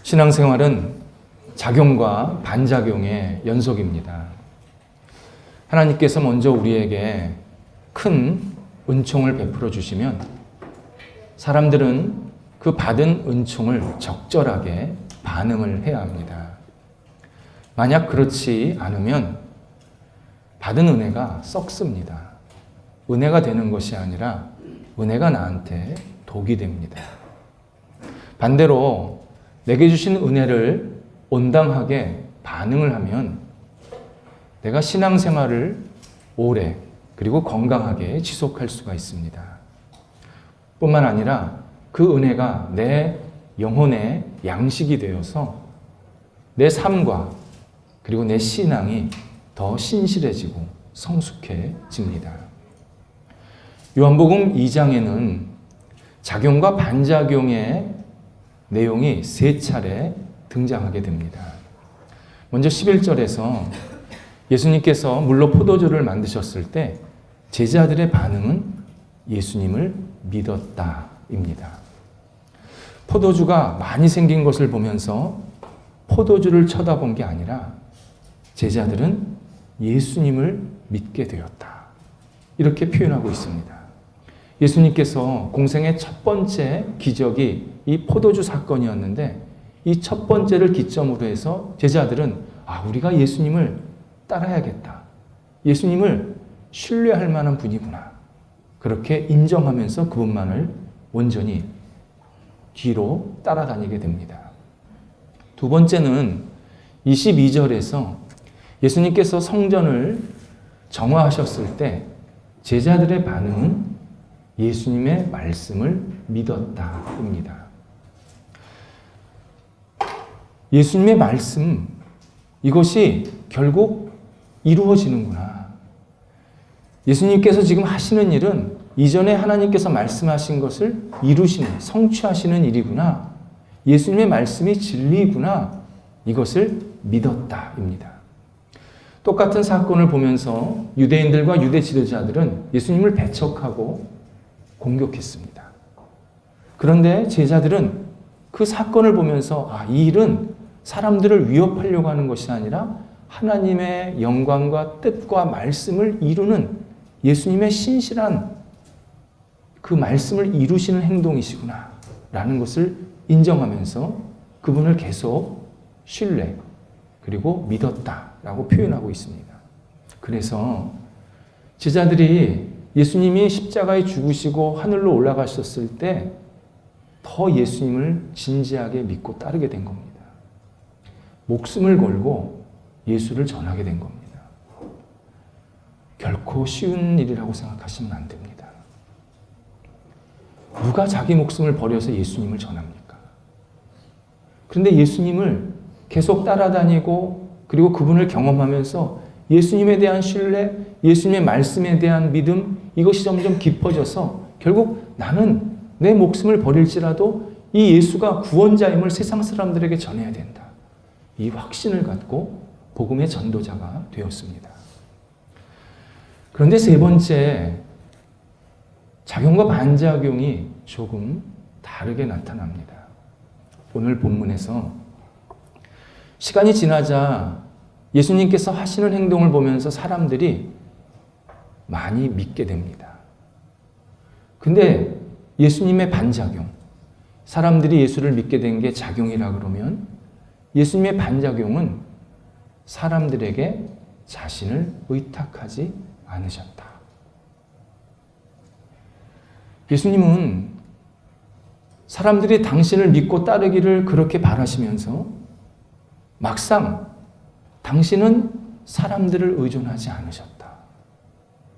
신앙생활은 작용과 반작용의 연속입니다. 하나님께서 먼저 우리에게 큰 은총을 베풀어 주시면 사람들은 그 받은 은총을 적절하게 반응을 해야 합니다. 만약 그렇지 않으면 받은 은혜가 썩습니다. 은혜가 되는 것이 아니라 은혜가 나한테 독이 됩니다. 반대로 내게 주신 은혜를 온당하게 반응을 하면 내가 신앙생활을 오래 그리고 건강하게 지속할 수가 있습니다. 뿐만 아니라 그 은혜가 내 영혼의 양식이 되어서 내 삶과 그리고 내 신앙이 더 신실해지고 성숙해집니다. 요한복음 2장에는 작용과 반작용의 내용이 3차례 등장하게 됩니다. 먼저 11절에서 예수님께서 물로 포도주를 만드셨을 때 제자들의 반응은 예수님을 믿었다입니다. 포도주가 많이 생긴 것을 보면서 포도주를 쳐다본 게 아니라 제자들은 예수님을 믿게 되었다. 이렇게 표현하고 있습니다. 예수님께서 공생의 첫 번째 기적이 이 포도주 사건이었는데 이 첫 번째를 기점으로 해서 제자들은 우리가 예수님을 따라야겠다. 예수님을 신뢰할 만한 분이구나. 그렇게 인정하면서 그분만을 온전히 뒤로 따라다니게 됩니다. 두 번째는 22절에서 예수님께서 성전을 정화하셨을 때 제자들의 반응은 예수님의 말씀을 믿었다입니다. 예수님의 말씀, 이것이 결국 이루어지는구나. 예수님께서 지금 하시는 일은 이전에 하나님께서 말씀하신 것을 이루시는, 성취하시는 일이구나. 예수님의 말씀이 진리구나. 이것을 믿었다입니다. 똑같은 사건을 보면서 유대인들과 유대 지도자들은 예수님을 배척하고 공격했습니다. 그런데 제자들은 그 사건을 보면서 이 일은 사람들을 위협하려고 하는 것이 아니라 하나님의 영광과 뜻과 말씀을 이루는 예수님의 신실한 그 말씀을 이루시는 행동이시구나 라는 것을 인정하면서 그분을 계속 신뢰 그리고 믿었다라고 표현하고 있습니다. 그래서 제자들이 예수님이 십자가에 죽으시고 하늘로 올라가셨을 때 더 예수님을 진지하게 믿고 따르게 된 겁니다. 목숨을 걸고 예수를 전하게 된 겁니다. 결코 쉬운 일이라고 생각하시면 안 됩니다. 누가 자기 목숨을 버려서 예수님을 전합니까? 그런데 예수님을 계속 따라다니고 그리고 그분을 경험하면서 예수님에 대한 신뢰, 예수님의 말씀에 대한 믿음, 이것이 점점 깊어져서 결국 나는 내 목숨을 버릴지라도 이 예수가 구원자임을 세상 사람들에게 전해야 된다. 이 확신을 갖고 복음의 전도자가 되었습니다. 그런데 세 번째, 작용과 반작용이 조금 다르게 나타납니다. 오늘 본문에서 시간이 지나자 예수님께서 하시는 행동을 보면서 사람들이 많이 믿게 됩니다. 근데 예수님의 반작용, 사람들이 예수를 믿게 된 게 작용이라 그러면 예수님의 반작용은 사람들에게 자신을 의탁하지 않으셨다. 예수님은 사람들이 당신을 믿고 따르기를 그렇게 바라시면서 막상 당신은 사람들을 의존하지 않으셨다.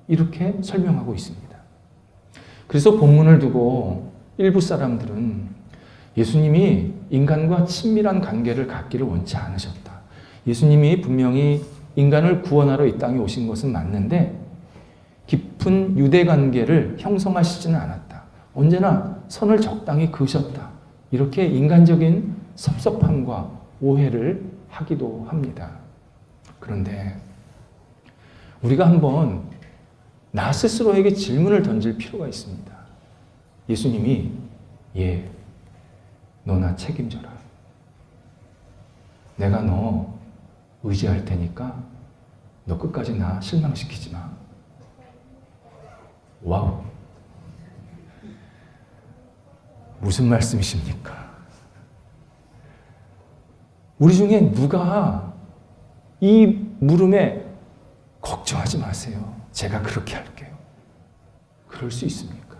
이렇게 설명하고 있습니다. 그래서 본문을 두고 일부 사람들은 예수님이 인간과 친밀한 관계를 갖기를 원치 않으셨다. 예수님이 분명히 인간을 구원하러 이 땅에 오신 것은 맞는데 깊은 유대 관계를 형성하시지는 않았다. 언제나 선을 적당히 그으셨다. 이렇게 인간적인 섭섭함과 오해를 하기도 합니다. 그런데 우리가 한번 나 스스로에게 질문을 던질 필요가 있습니다. 예수님이 너나 책임져라. 내가 너 의지할 테니까 너 끝까지 나 실망시키지 마. 와우. 무슨 말씀이십니까? 우리 중에 누가 이 물음에 걱정하지 마세요. 제가 그렇게 할게요. 그럴 수 있습니까?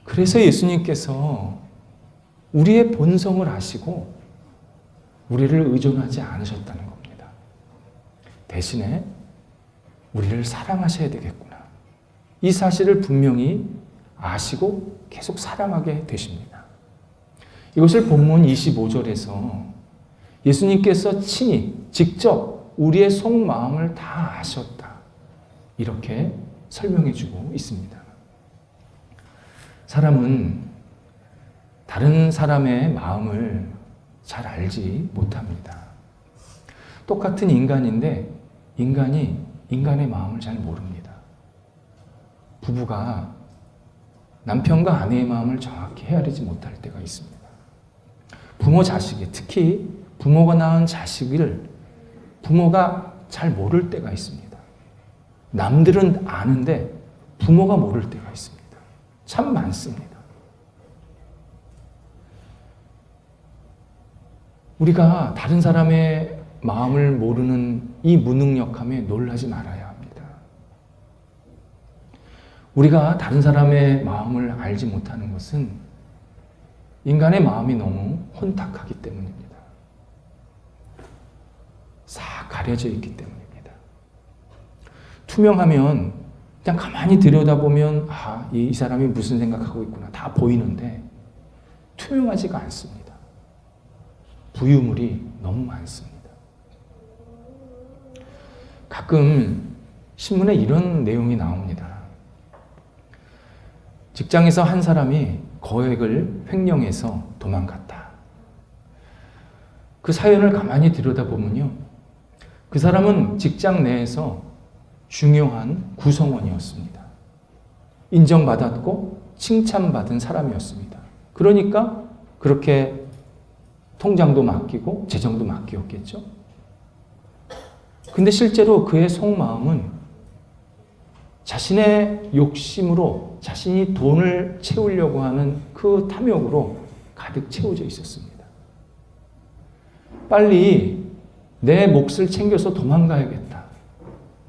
그래서 예수님께서 우리의 본성을 아시고 우리를 의존하지 않으셨다는 겁니다. 대신에 우리를 사랑하셔야 되겠구나. 이 사실을 분명히 아시고 계속 사랑하게 되십니다. 이것을 본문 25절에서 예수님께서 친히 직접 우리의 속마음을 다 아셨다. 이렇게 설명해 주고 있습니다. 사람은 다른 사람의 마음을 잘 알지 못합니다. 똑같은 인간인데 인간이 인간의 마음을 잘 모릅니다. 부부가 남편과 아내의 마음을 정확히 헤아리지 못할 때가 있습니다. 부모 자식이, 특히 부모가 낳은 자식을 부모가 잘 모를 때가 있습니다. 남들은 아는데 부모가 모를 때가 있습니다. 참 많습니다. 우리가 다른 사람의 마음을 모르는 이 무능력함에 놀라지 말아야 합니다. 우리가 다른 사람의 마음을 알지 못하는 것은 인간의 마음이 너무 혼탁하기 때문입니다. 싹 가려져 있기 때문입니다. 투명하면 그냥 가만히 들여다보면 이 사람이 무슨 생각하고 있구나 다 보이는데 투명하지가 않습니다. 부유물이 너무 많습니다. 가끔 신문에 이런 내용이 나옵니다. 직장에서 한 사람이 거액을 횡령해서 도망갔다. 그 사연을 가만히 들여다보면요. 그 사람은 직장 내에서 중요한 구성원이었습니다. 인정받았고 칭찬받은 사람이었습니다. 그러니까 그렇게 통장도 맡기고 재정도 맡기었겠죠. 근데 실제로 그의 속마음은 자신의 욕심으로 자신이 돈을 채우려고 하는 그 탐욕으로 가득 채워져 있었습니다. 빨리 내 몫을 챙겨서 도망가야겠다.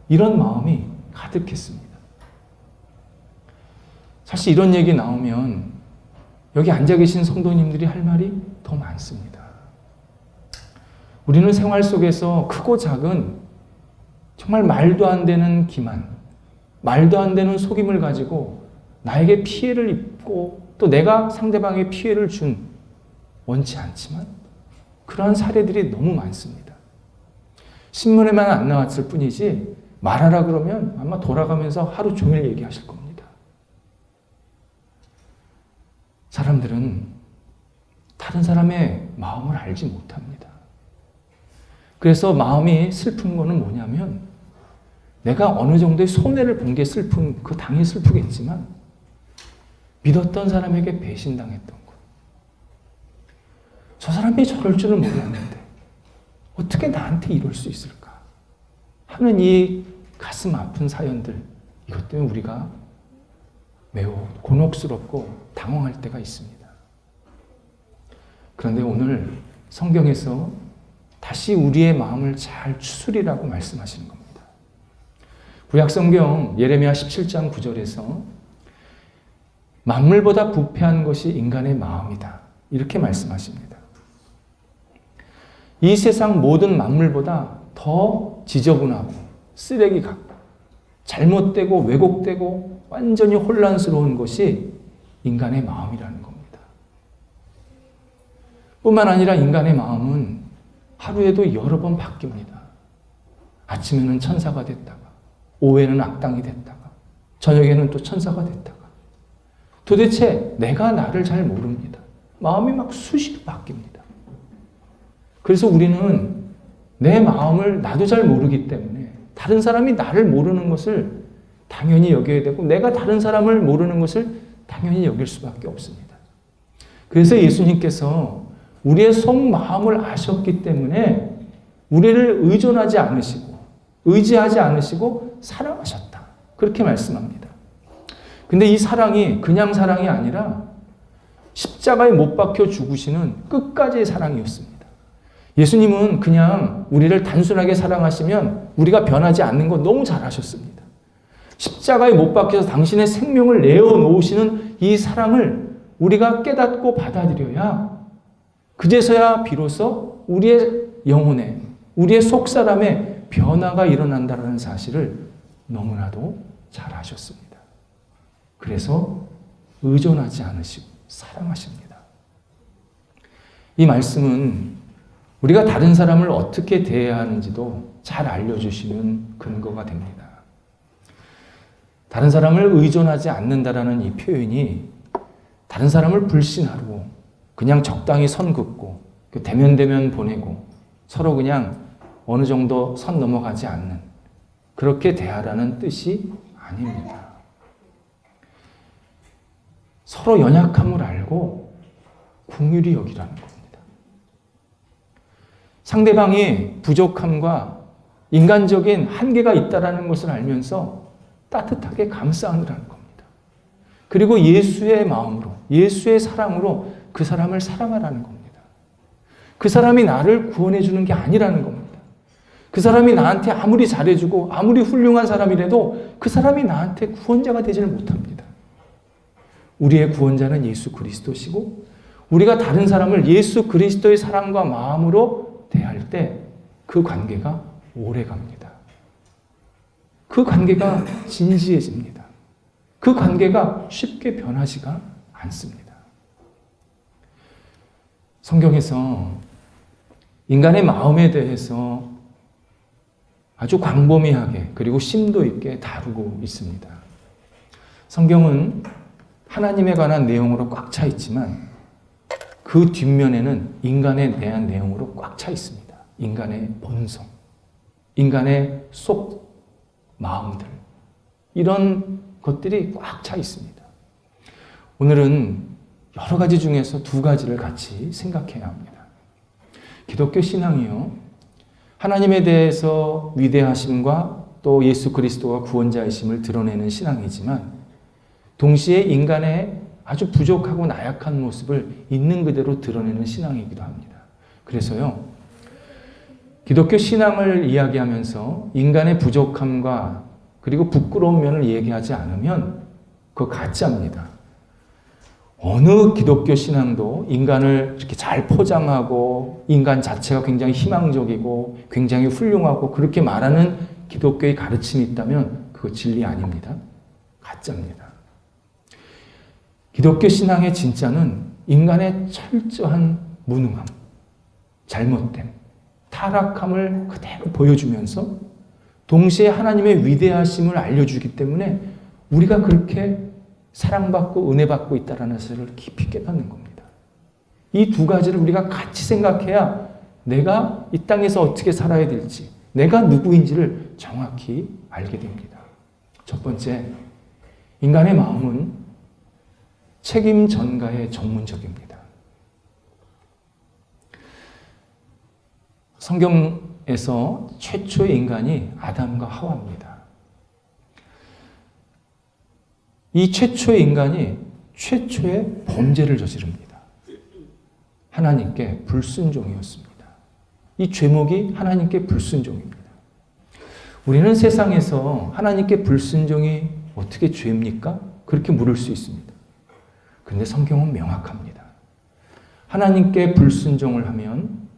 이런 마음이 가득했습니다. 사실 이런 얘기 나오면 여기 앉아 계신 성도님들이 할 말이 더 많습니다. 우리는 생활 속에서 크고 작은 정말 말도 안 되는 기만, 말도 안 되는 속임을 가지고 나에게 피해를 입고 또 내가 상대방에게 피해를 준 원치 않지만 그러한 사례들이 너무 많습니다. 신문에만 안 나왔을 뿐이지 말하라 그러면 아마 돌아가면서 하루 종일 얘기하실 겁니다. 사람들은 다른 사람의 마음을 알지 못합니다. 그래서 마음이 슬픈 거는 뭐냐면 내가 어느 정도의 손해를 본 게 슬픈, 그 당연히 슬프겠지만 믿었던 사람에게 배신당했던 것. 저 사람이 저럴 줄은 몰랐는데 어떻게 나한테 이럴 수 있을까 하는 이 가슴 아픈 사연들, 이것 때문에 우리가 매우 곤혹스럽고 당황할 때가 있습니다. 그런데 오늘 성경에서 다시 우리의 마음을 잘 추스리라고 말씀하시는 겁니다. 구약성경 예레미야 17장 9절에서 만물보다 부패한 것이 인간의 마음이다. 이렇게 말씀하십니다. 이 세상 모든 만물보다 더 지저분하고 쓰레기 같고 잘못되고 왜곡되고 완전히 혼란스러운 것이 인간의 마음이라는 겁니다. 뿐만 아니라 인간의 마음은 하루에도 여러 번 바뀝니다. 아침에는 천사가 됐다가 오후에는 악당이 됐다가 저녁에는 또 천사가 됐다가 도대체 내가 나를 잘 모릅니다. 마음이 막 수시로 바뀝니다. 그래서 우리는 내 마음을 나도 잘 모르기 때문에 다른 사람이 나를 모르는 것을 당연히 여겨야 되고 내가 다른 사람을 모르는 것을 당연히 여길 수밖에 없습니다. 그래서 예수님께서 우리의 속마음을 아셨기 때문에 우리를 의지하지 않으시고 사랑하셨다. 그렇게 말씀합니다. 근데 이 사랑이 그냥 사랑이 아니라 십자가에 못 박혀 죽으시는 끝까지의 사랑이었습니다. 예수님은 그냥 우리를 단순하게 사랑하시면 우리가 변하지 않는 거 너무 잘 아셨습니다. 십자가에 못 박혀서 당신의 생명을 내어놓으시는 이 사랑을 우리가 깨닫고 받아들여야 그제서야 비로소 우리의 영혼에, 우리의 속사람에 변화가 일어난다는 사실을 너무나도 잘 아셨습니다. 그래서 의존하지 않으시고 사랑하십니다. 이 말씀은 우리가 다른 사람을 어떻게 대해야 하는지도 잘 알려주시는 근거가 됩니다. 다른 사람을 의존하지 않는다라는 이 표현이 다른 사람을 불신하고 그냥 적당히 선 긋고 대면대면 보내고 서로 그냥 어느 정도 선 넘어가지 않는 그렇게 대하라는 뜻이 아닙니다. 서로 연약함을 알고 긍휼히 여기라는 겁니다. 상대방이 부족함과 인간적인 한계가 있다는 것을 알면서 따뜻하게 감싸느라는 겁니다. 그리고 예수의 마음으로, 예수의 사랑으로 그 사람을 사랑하라는 겁니다. 그 사람이 나를 구원해 주는 게 아니라는 겁니다. 그 사람이 나한테 아무리 잘해주고 아무리 훌륭한 사람이라도 그 사람이 나한테 구원자가 되지를 못합니다. 우리의 구원자는 예수 그리스도시고 우리가 다른 사람을 예수 그리스도의 사랑과 마음으로 대할 때 그 관계가 오래갑니다. 그 관계가 진지해집니다. 그 관계가 쉽게 변하지가 않습니다. 성경에서 인간의 마음에 대해서 아주 광범위하게 그리고 심도 있게 다루고 있습니다. 성경은 하나님에 관한 내용으로 꽉 차 있지만 그 뒷면에는 인간에 대한 내용으로 꽉 차 있습니다. 인간의 본성, 인간의 속 마음들, 이런 것들이 꽉 차 있습니다. 오늘은 여러 가지 중에서 두 가지를 같이 생각해야 합니다. 기독교 신앙이요, 하나님에 대해서 위대하심과 또 예수 그리스도가 구원자이심을 드러내는 신앙이지만 동시에 인간의 아주 부족하고 나약한 모습을 있는 그대로 드러내는 신앙이기도 합니다. 그래서요, 기독교 신앙을 이야기하면서 인간의 부족함과 그리고 부끄러운 면을 얘기하지 않으면 그거 가짜입니다. 어느 기독교 신앙도 인간을 이렇게 잘 포장하고 인간 자체가 굉장히 희망적이고 굉장히 훌륭하고 그렇게 말하는 기독교의 가르침이 있다면 그거 진리 아닙니다. 가짜입니다. 기독교 신앙의 진짜는 인간의 철저한 무능함, 잘못됨, 타락함을 그대로 보여주면서 동시에 하나님의 위대하심을 알려주기 때문에 우리가 그렇게 사랑받고 은혜받고 있다는 사실을 깊이 깨닫는 겁니다. 이 두 가지를 우리가 같이 생각해야 내가 이 땅에서 어떻게 살아야 될지, 내가 누구인지를 정확히 알게 됩니다. 첫 번째, 인간의 마음은 책임 전가에 전문적입니다. 성경에서 최초의 인간이 아담과 하와입니다. 이 최초의 인간이 최초의 범죄를 저지릅니다. 하나님께 불순종이었습니다. 이 죄목이 하나님께 불순종입니다. 우리는 세상에서 하나님께 불순종이 어떻게 죄입니까? 그렇게 물을 수 있습니다. 그런데 성경은 명확합니다. 하나님께 불순종을 하면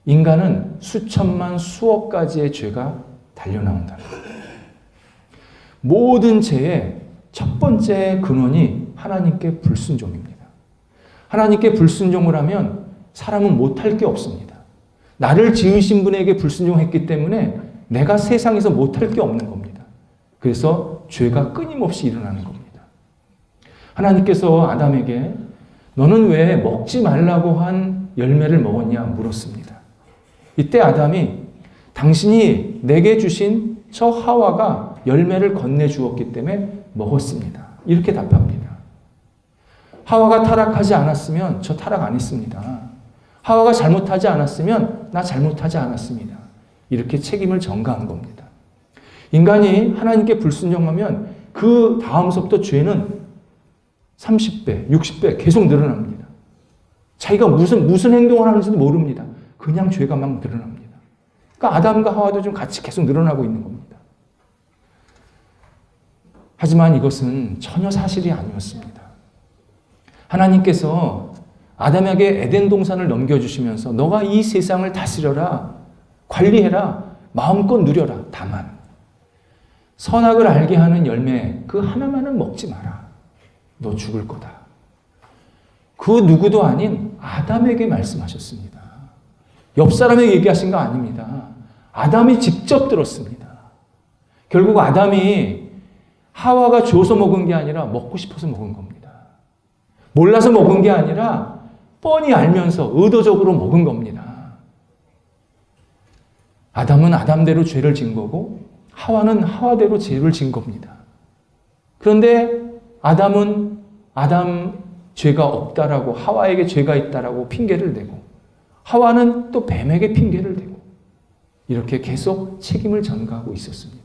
인간은 수천만 수억 가지의 죄가 달려나온다는 겁니다. 모든 죄의 첫 번째 근원이 하나님께 불순종입니다. 하나님께 불순종을 하면 사람은 못할 게 없습니다. 나를 지으신 분에게 불순종했기 때문에 내가 세상에서 못할 게 없는 겁니다. 그래서 죄가 끊임없이 일어나는 겁니다. 하나님께서 아담에게 너는 왜 먹지 말라고 한 열매를 먹었냐 물었습니다. 이때 아담이 당신이 내게 주신 저 하와가 열매를 건네주었기 때문에 먹었습니다. 이렇게 답합니다. 하와가 타락하지 않았으면 저 타락 안 했습니다. 하와가 잘못하지 않았으면 나 잘못하지 않았습니다. 이렇게 책임을 전가한 겁니다. 인간이 하나님께 불순종하면 그 다음서부터 죄는 30배, 60배 계속 늘어납니다. 자기가 무슨 행동을 하는지도 모릅니다. 그냥 죄가 막 늘어납니다. 그러니까 아담과 하와도 좀 같이 계속 늘어나고 있는 겁니다. 하지만 이것은 전혀 사실이 아니었습니다. 하나님께서 아담에게 에덴 동산을 넘겨주시면서 너가 이 세상을 다스려라, 관리해라, 마음껏 누려라. 다만 선악을 알게 하는 열매 그 하나만은 먹지 마라. 너 죽을 거다. 그 누구도 아닌 아담에게 말씀하셨습니다. 옆 사람에게 얘기하신 거 아닙니다. 아담이 직접 들었습니다. 결국 아담이 하와가 줘서 먹은 게 아니라 먹고 싶어서 먹은 겁니다. 몰라서 먹은 게 아니라 뻔히 알면서 의도적으로 먹은 겁니다. 아담은 아담대로 죄를 진 거고 하와는 하와대로 죄를 진 겁니다. 그런데 아담은 아담 죄가 없다라고 하와에게 죄가 있다라고 핑계를 대고 하와는 또 뱀에게 핑계를 대고 이렇게 계속 책임을 전가하고 있었습니다.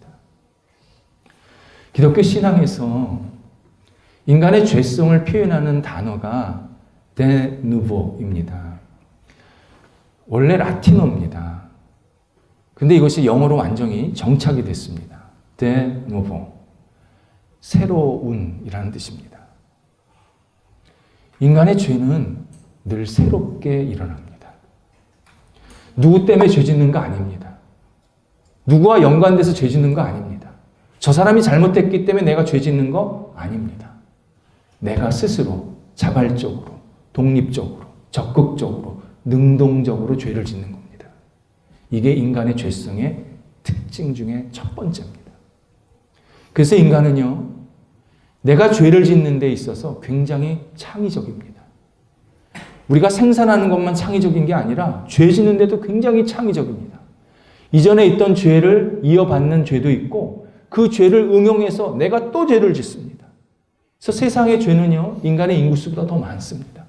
기독교 신앙에서 인간의 죄성을 표현하는 단어가 de novo입니다. 원래 라틴어입니다. 근데 이것이 영어로 완전히 정착이 됐습니다. de novo. 새로운이라는 뜻입니다. 인간의 죄는 늘 새롭게 일어납니다. 누구 때문에 죄 짓는 거 아닙니다. 누구와 연관돼서 죄 짓는 거 아닙니다. 저 사람이 잘못했기 때문에 내가 죄 짓는 거 아닙니다. 내가 스스로 자발적으로, 독립적으로, 적극적으로, 능동적으로 죄를 짓는 겁니다. 이게 인간의 죄성의 특징 중에 첫 번째입니다. 그래서 인간은요, 내가 죄를 짓는 데 있어서 굉장히 창의적입니다. 우리가 생산하는 것만 창의적인 게 아니라 죄 짓는 데도 굉장히 창의적입니다. 이전에 있던 죄를 이어받는 죄도 있고 그 죄를 응용해서 내가 또 죄를 짓습니다. 그래서 세상의 죄는요, 인간의 인구수보다 더 많습니다.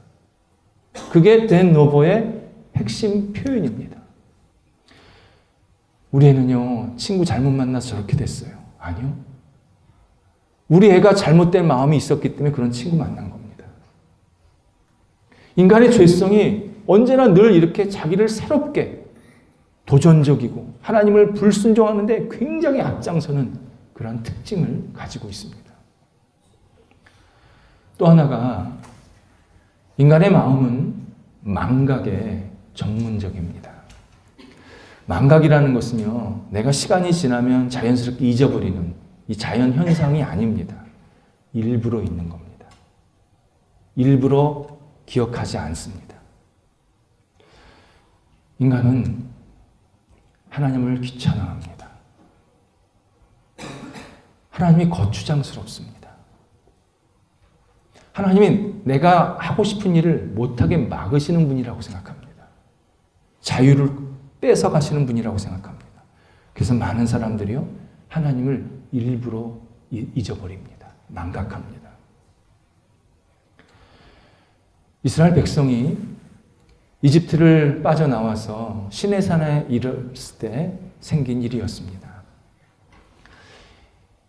그게 de novo의 핵심 표현입니다. 우리 애는요, 친구 잘못 만나서 저렇게 됐어요. 아니요. 우리 애가 잘못된 마음이 있었기 때문에 그런 친구 만난 겁니다. 인간의 죄성이 언제나 늘 이렇게 자기를 새롭게 도전적이고 하나님을 불순종하는데 굉장히 앞장서는 그런 특징을 가지고 있습니다. 또 하나가 인간의 마음은 망각에 전문적입니다. 망각이라는 것은요, 내가 시간이 지나면 자연스럽게 잊어버리는 이 자연 현상이 아닙니다. 일부러 있는 겁니다. 일부러 기억하지 않습니다. 인간은 하나님을 귀찮아합니다. 하나님이 거추장스럽습니다. 하나님은 내가 하고 싶은 일을 못하게 막으시는 분이라고 생각합니다. 자유를 뺏어가시는 분이라고 생각합니다. 그래서 많은 사람들이요, 하나님을 일부러 잊어버립니다. 망각합니다. 이스라엘 백성이 이집트를 빠져나와서 시내산에 이르렀을 때 생긴 일이었습니다.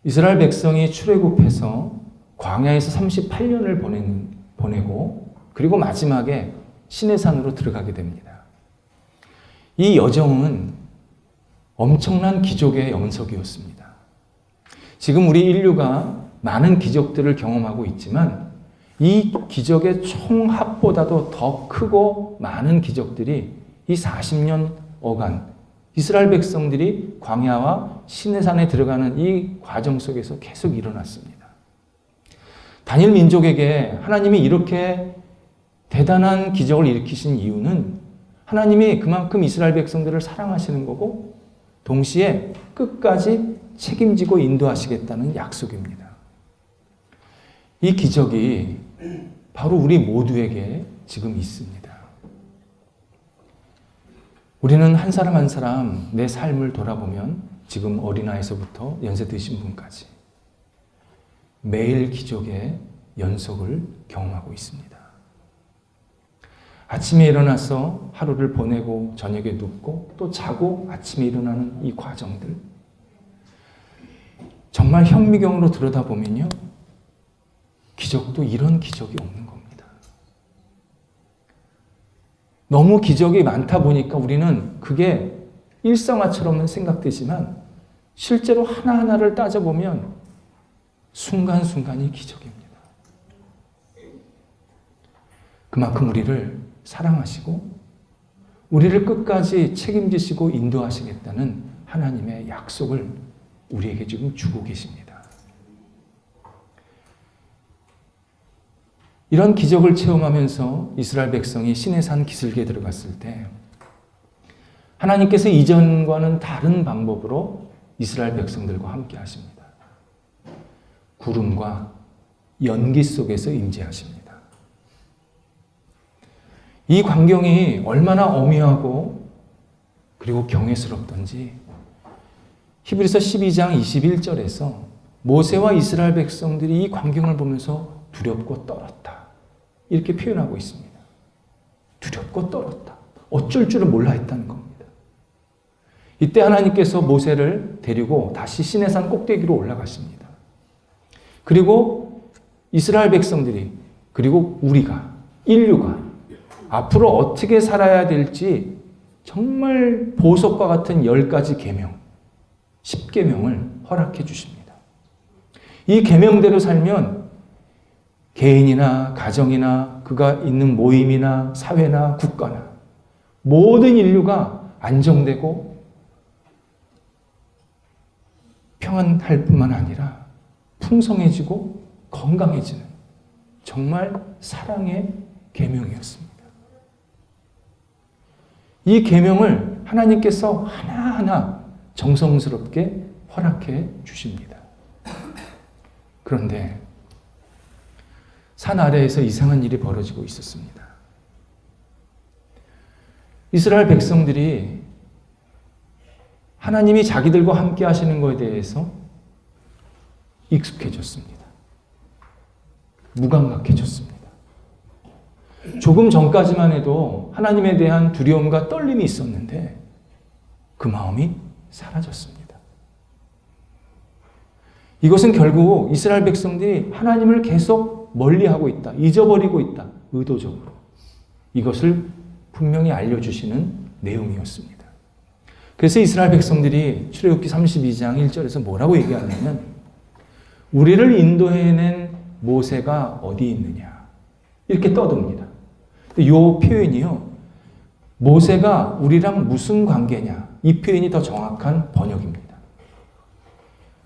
이스라엘 백성이 출애굽해서 광야에서 38년을 보내고 그리고 마지막에 시내산으로 들어가게 됩니다. 이 여정은 엄청난 기적의 연속이었습니다. 지금 우리 인류가 많은 기적들을 경험하고 있지만 이 기적의 총합보다도 더 크고 많은 기적들이 이 40년어간 이스라엘 백성들이 광야와 시내산에 들어가는 이 과정 속에서 계속 일어났습니다. 단일 민족에게 하나님이 이렇게 대단한 기적을 일으키신 이유는 하나님이 그만큼 이스라엘 백성들을 사랑하시는 거고 동시에 끝까지 책임지고 인도하시겠다는 약속입니다. 이 기적이 바로 우리 모두에게 지금 있습니다. 우리는 한 사람 한 사람 내 삶을 돌아보면 지금 어린아이서부터 연세 드신 분까지 매일 기적의 연속을 경험하고 있습니다. 아침에 일어나서 하루를 보내고 저녁에 눕고 또 자고 아침에 일어나는 이 과정들. 정말 현미경으로 들여다보면요. 기적도 이런 기적이 없는 겁니다. 너무 기적이 많다 보니까 우리는 그게 일상화처럼 생각되지만 실제로 하나하나를 따져보면 순간순간이 기적입니다. 그만큼 우리를 사랑하시고 우리를 끝까지 책임지시고 인도하시겠다는 하나님의 약속을 우리에게 지금 주고 계십니다. 이런 기적을 체험하면서 이스라엘 백성이 시내산 기슭에 들어갔을 때 하나님께서 이전과는 다른 방법으로 이스라엘 백성들과 함께 하십니다. 구름과 연기 속에서 임재하십니다. 이 광경이 얼마나 엄미하고 그리고 경외스럽던지 히브리서 12장 21절에서 모세와 이스라엘 백성들이 이 광경을 보면서 두렵고 떨었다. 이렇게 표현하고 있습니다. 두렵고 떨었다. 어쩔 줄을 몰라 했다는 겁니다. 이때 하나님께서 모세를 데리고 다시 시내산 꼭대기로 올라가십니다. 그리고 이스라엘 백성들이 그리고 우리가 인류가 앞으로 어떻게 살아야 될지 정말 보석과 같은 10가지 계명, 10계명을 허락해 주십니다. 이 계명대로 살면 개인이나 가정이나 그가 있는 모임이나 사회나 국가나 모든 인류가 안정되고 평안할 뿐만 아니라 풍성해지고 건강해지는 정말 사랑의 계명이었습니다. 이 계명을 하나님께서 하나하나 정성스럽게 허락해 주십니다. 그런데 산 아래에서 이상한 일이 벌어지고 있었습니다. 이스라엘 백성들이 하나님이 자기들과 함께 하시는 것에 대해서 익숙해졌습니다. 무감각해졌습니다. 조금 전까지만 해도 하나님에 대한 두려움과 떨림이 있었는데 그 마음이 사라졌습니다. 이것은 결국 이스라엘 백성들이 하나님을 계속 멀리하고 있다, 잊어버리고 있다, 의도적으로. 이것을 분명히 알려주시는 내용이었습니다. 그래서 이스라엘 백성들이 출애굽기 32장 1절에서 뭐라고 얘기하냐면 우리를 인도해낸 모세가 어디 있느냐 이렇게 떠듭니다. 이 표현이요, 모세가 우리랑 무슨 관계냐, 이 표현이 더 정확한 번역입니다.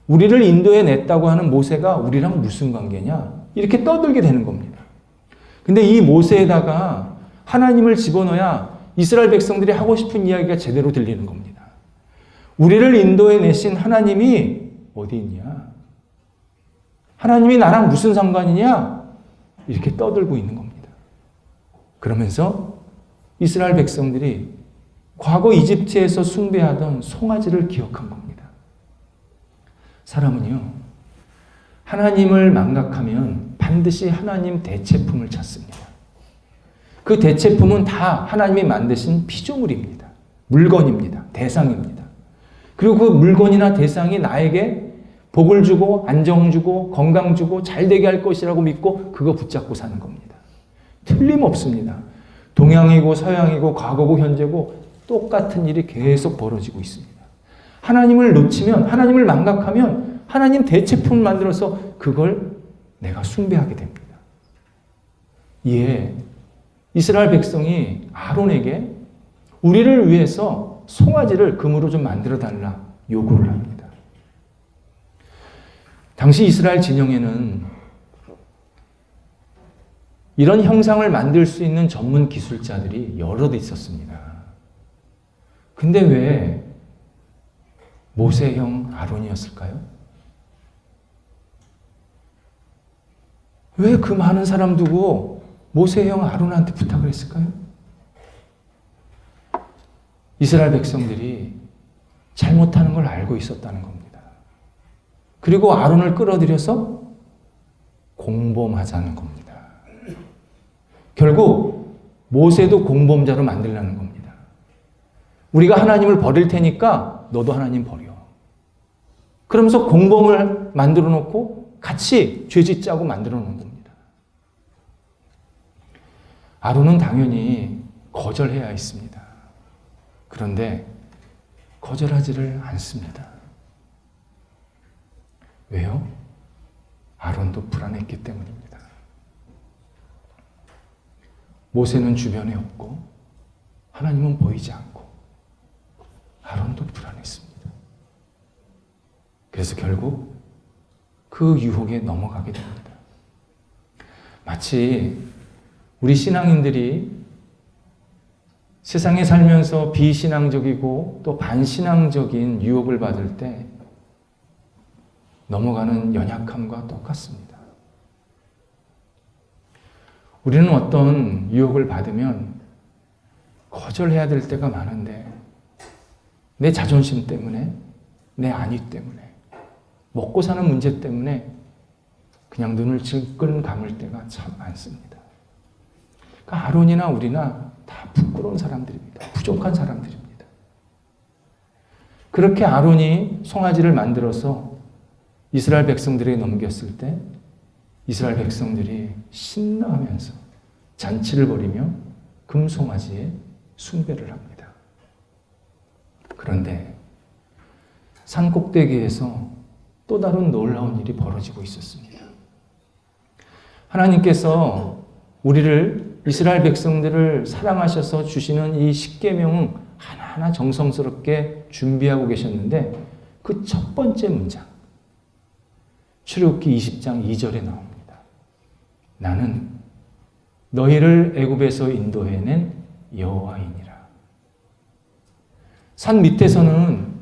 우리를 인도해냈다고 하는 모세가 우리랑 무슨 관계냐 이렇게 떠들게 되는 겁니다. 근데 이 모세에다가 하나님을 집어넣어야 이스라엘 백성들이 하고 싶은 이야기가 제대로 들리는 겁니다. 우리를 인도해내신 하나님이 어디 있냐, 하나님이 나랑 무슨 상관이냐 이렇게 떠들고 있는 겁니다. 그러면서 이스라엘 백성들이 과거 이집트에서 숭배하던 송아지를 기억한 겁니다. 사람은요, 하나님을 망각하면 반드시 하나님 대체품을 찾습니다. 그 대체품은 다 하나님이 만드신 피조물입니다. 물건입니다. 대상입니다. 그리고 그 물건이나 대상이 나에게 복을 주고 안정 주고 건강 주고 잘 되게 할 것이라고 믿고 그거 붙잡고 사는 겁니다. 틀림없습니다. 동양이고 서양이고 과거고 현재고 똑같은 일이 계속 벌어지고 있습니다. 하나님을 놓치면, 하나님을 망각하면 하나님 대체품을 만들어서 그걸 내가 숭배하게 됩니다. 이에 이스라엘 백성이 아론에게 우리를 위해서 송아지를 금으로 좀 만들어 달라 요구를 합니다. 당시 이스라엘 진영에는 이런 형상을 만들 수 있는 전문 기술자들이 여럿 있었습니다. 근데 왜 모세형 아론이었을까요? 왜 그 많은 사람 두고 모세형 아론한테 부탁을 했을까요? 이스라엘 백성들이 잘못하는 걸 알고 있었다는 겁니다. 그리고 아론을 끌어들여서 공범하자는 겁니다. 결국 모세도 공범자로 만들려는 겁니다. 우리가 하나님을 버릴 테니까 너도 하나님 버려. 그러면서 공범을 만들어 놓고 같이 죄 짓자고 만들어 놓은 겁니다. 아론은 당연히 거절해야 했습니다. 그런데 거절하지를 않습니다. 왜요? 아론도 불안했기 때문입니다. 모세는 주변에 없고 하나님은 보이지 않고 아론도 불안했습니다. 그래서 결국 그 유혹에 넘어가게 됩니다. 마치 우리 신앙인들이 세상에 살면서 비신앙적이고 또 반신앙적인 유혹을 받을 때 넘어가는 연약함과 똑같습니다. 우리는 어떤 유혹을 받으면 거절해야 될 때가 많은데 내 자존심 때문에, 내 안위 때문에, 먹고 사는 문제 때문에 그냥 눈을 질끈 감을 때가 참 많습니다. 그러니까 아론이나 우리나 다 부끄러운 사람들입니다. 부족한 사람들입니다. 그렇게 아론이 송아지를 만들어서 이스라엘 백성들에게 넘겼을 때 이스라엘 백성들이 신나하면서 잔치를 벌이며 금송아지에 숭배를 합니다. 그런데 산 꼭대기에서 또 다른 놀라운 일이 벌어지고 있었습니다. 하나님께서 우리를 이스라엘 백성들을 사랑하셔서 주시는 이 십계명은 하나하나 정성스럽게 준비하고 계셨는데 그 첫 번째 문장 출애굽기 20장 2절에 나옵니다. 나는 너희를 애굽에서 인도해낸 여호와이니라. 산 밑에서는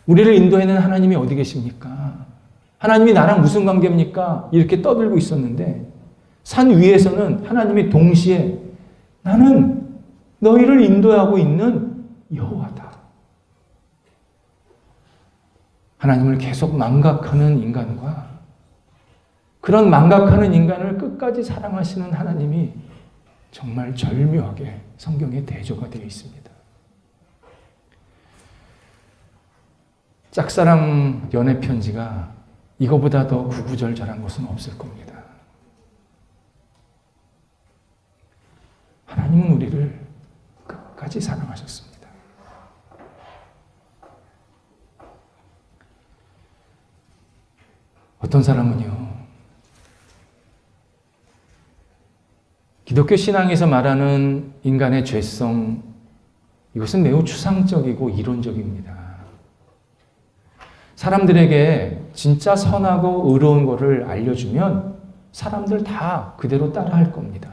우리를 인도해낸 하나님이 어디 계십니까? 하나님이 나랑 무슨 관계입니까? 이렇게 떠들고 있었는데 산 위에서는 하나님이 동시에 나는 너희를 인도하고 있는 여호와다. 하나님을 계속 망각하는 인간과 그런 망각하는 인간을 끝까지 사랑하시는 하나님이 정말 절묘하게 성경에 대조가 되어 있습니다. 짝사랑 연애 편지가 이거보다 더 구구절절한 것은 없을 겁니다. 하나님은 우리를 끝까지 사랑하셨습니다. 어떤 사람은요, 기독교 신앙에서 말하는 인간의 죄성, 이것은 매우 추상적이고 이론적입니다. 사람들에게 진짜 선하고 의로운 것을 알려주면 사람들 다 그대로 따라할 겁니다.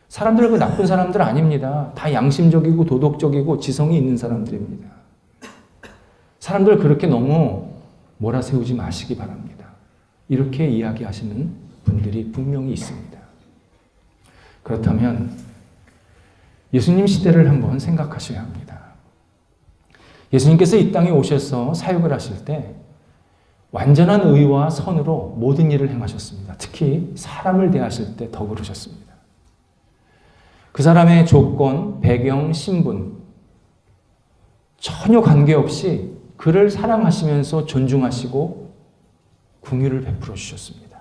사람들 그 나쁜 사람들 아닙니다. 다 양심적이고 도덕적이고 지성이 있는 사람들입니다. 사람들 그렇게 너무 몰아세우지 마시기 바랍니다. 이렇게 이야기하시는 분들이 분명히 있습니다. 그렇다면 예수님 시대를 한번 생각하셔야 합니다. 예수님께서 이 땅에 오셔서 사역을 하실 때 완전한 의와 선으로 모든 일을 행하셨습니다. 특히 사람을 대하실 때 더 그러셨습니다. 그 사람의 조건, 배경, 신분 전혀 관계없이 그를 사랑하시면서 존중하시고 긍휼을 베풀어 주셨습니다.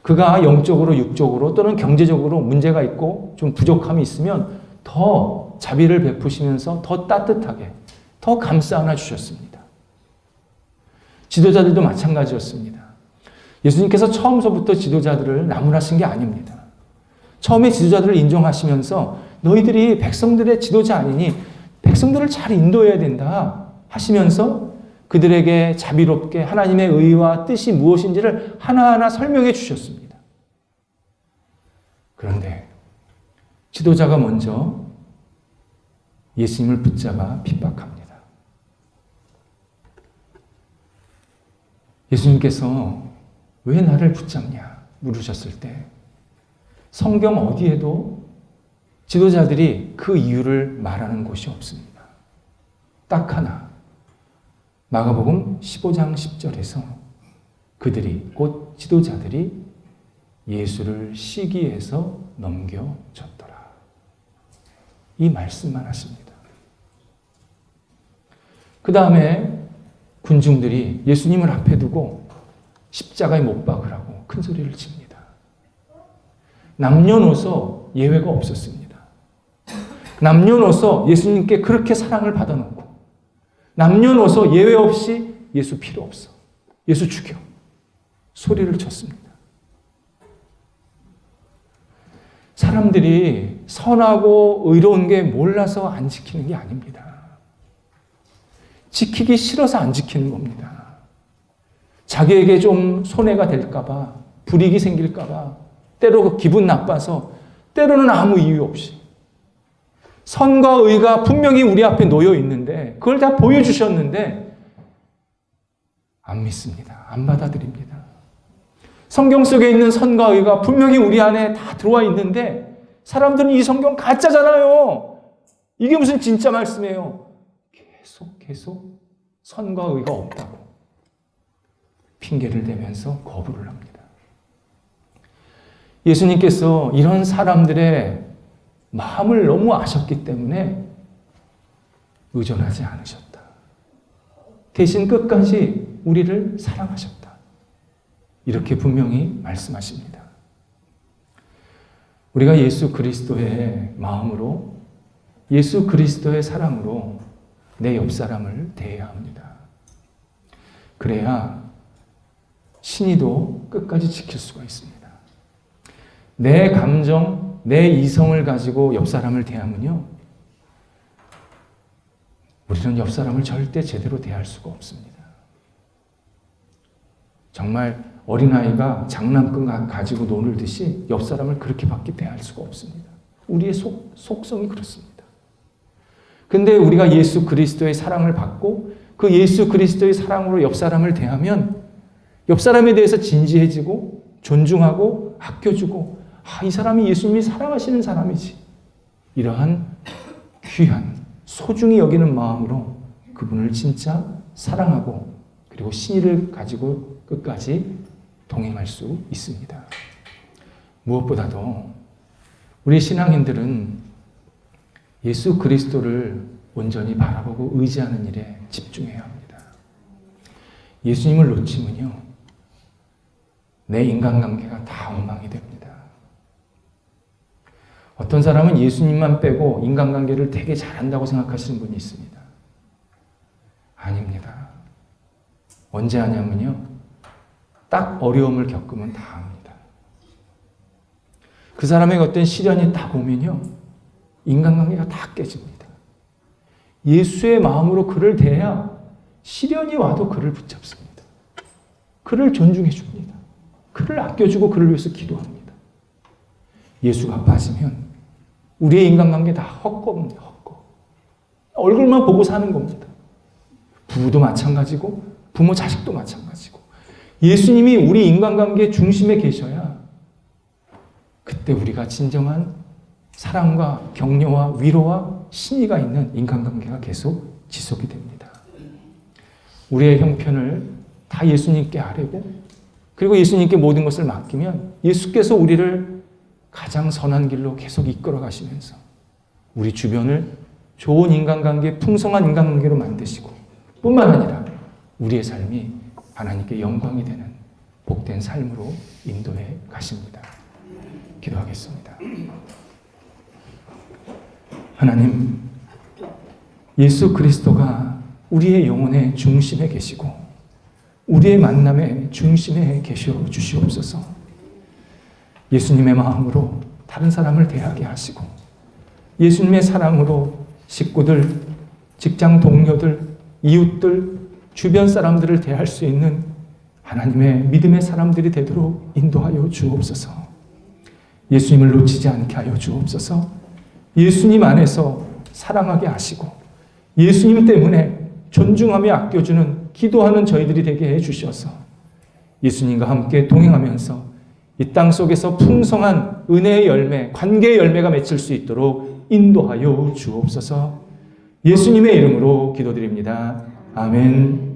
그가 영적으로, 육적으로 또는 경제적으로 문제가 있고 좀 부족함이 있으면 더 자비를 베푸시면서 더 따뜻하게, 더 감싸 안아 주셨습니다. 지도자들도 마찬가지였습니다. 예수님께서 처음서부터 지도자들을 나무라신 게 아닙니다. 처음에 지도자들을 인정하시면서 너희들이 백성들의 지도자 아니니 백성들을 잘 인도해야 된다 하시면서 그들에게 자비롭게 하나님의 의와 뜻이 무엇인지를 하나하나 설명해 주셨습니다. 그런데 지도자가 먼저 예수님을 붙잡아 핍박합니다. 예수님께서 왜 나를 붙잡냐 물으셨을 때 성경 어디에도 지도자들이 그 이유를 말하는 곳이 없습니다. 딱 하나. 마가복음 15장 10절에서 그들이 곧 지도자들이 예수를 시기해서 넘겨줬더라. 이 말씀만 하십니다. 그 다음에 군중들이 예수님을 앞에 두고 십자가에 못 박으라고 큰 소리를 칩니다. 남녀노소 예외가 없었습니다. 남녀노소 예수님께 그렇게 사랑을 받아놓고 남녀노소 예외 없이 예수 필요 없어. 예수 죽여. 소리를 쳤습니다. 사람들이 선하고 의로운 게 몰라서 안 지키는 게 아닙니다. 지키기 싫어서 안 지키는 겁니다. 자기에게 좀 손해가 될까봐, 불이익이 생길까봐, 때로 기분 나빠서, 때로는 아무 이유 없이. 선과 의가 분명히 우리 앞에 놓여 있는데, 그걸 다 보여주셨는데, 안 믿습니다. 안 받아들입니다. 성경 속에 있는 선과 의가 분명히 우리 안에 다 들어와 있는데, 사람들은 이 성경 가짜잖아요. 이게 무슨 진짜 말씀이에요. 계속 선과 의가 없다고 핑계를 대면서 거부를 합니다. 예수님께서 이런 사람들의 마음을 너무 아셨기 때문에 의존하지 않으셨다. 대신 끝까지 우리를 사랑하셨다. 이렇게 분명히 말씀하십니다. 우리가 예수 그리스도의 마음으로, 예수 그리스도의 사랑으로 내 옆 사람을 대해야 합니다. 그래야 신의도 끝까지 지킬 수가 있습니다. 내 감정, 내 이성을 가지고 옆 사람을 대하면요, 우리는 옆 사람을 절대 제대로 대할 수가 없습니다. 정말 어린아이가 장난감 가지고 노는듯이 옆 사람을 그렇게밖에 대할 수가 없습니다. 우리의 속성이 그렇습니다. 근데 우리가 예수 그리스도의 사랑을 받고 그 예수 그리스도의 사랑으로 옆 사람을 대하면 옆 사람에 대해서 진지해지고 존중하고 아껴주고, 이 사람이 예수님이 사랑하시는 사람이지. 이러한 귀한, 소중히 여기는 마음으로 그분을 진짜 사랑하고 그리고 신의를 가지고 끝까지 동행할 수 있습니다. 무엇보다도 우리 신앙인들은 예수 그리스도를 온전히 바라보고 의지하는 일에 집중해야 합니다. 예수님을 놓치면요, 내 인간관계가 다 엉망이 됩니다. 어떤 사람은 예수님만 빼고 인간관계를 되게 잘한다고 생각하시는 분이 있습니다. 아닙니다. 언제 하냐면요, 딱 어려움을 겪으면 다 합니다. 그 사람에게 어떤 시련이 딱 오면요, 인간관계가 다 깨집니다. 예수의 마음으로 그를 대해야 시련이 와도 그를 붙잡습니다. 그를 존중해 줍니다. 그를 아껴주고 그를 위해서 기도합니다. 예수가 빠지면 우리의 인간관계 다 헛겁니다. 헛거. 얼굴만 보고 사는 겁니다. 부부도 마찬가지고 부모 자식도 마찬가지고, 예수님이 우리 인간관계 중심에 계셔야 그때 우리가 진정한 사랑과 격려와 위로와 신의가 있는 인간관계가 계속 지속이 됩니다. 우리의 형편을 다 예수님께 아뢰고, 그리고 예수님께 모든 것을 맡기면 예수께서 우리를 가장 선한 길로 계속 이끌어 가시면서 우리 주변을 좋은 인간관계, 풍성한 인간관계로 만드시고, 뿐만 아니라 우리의 삶이 하나님께 영광이 되는 복된 삶으로 인도해 가십니다. 기도하겠습니다. 하나님, 예수 그리스도가 우리의 영혼의 중심에 계시고 우리의 만남의 중심에 계셔 주시옵소서. 예수님의 마음으로 다른 사람을 대하게 하시고, 예수님의 사랑으로 식구들, 직장 동료들, 이웃들, 주변 사람들을 대할 수 있는 하나님의 믿음의 사람들이 되도록 인도하여 주옵소서. 예수님을 놓치지 않게 하여 주옵소서. 예수님 안에서 사랑하게 하시고 예수님 때문에 존중하며 아껴주는 기도하는 저희들이 되게 해주셔서 예수님과 함께 동행하면서 이 땅 속에서 풍성한 은혜의 열매, 관계의 열매가 맺힐 수 있도록 인도하여 주옵소서. 예수님의 이름으로 기도드립니다. 아멘.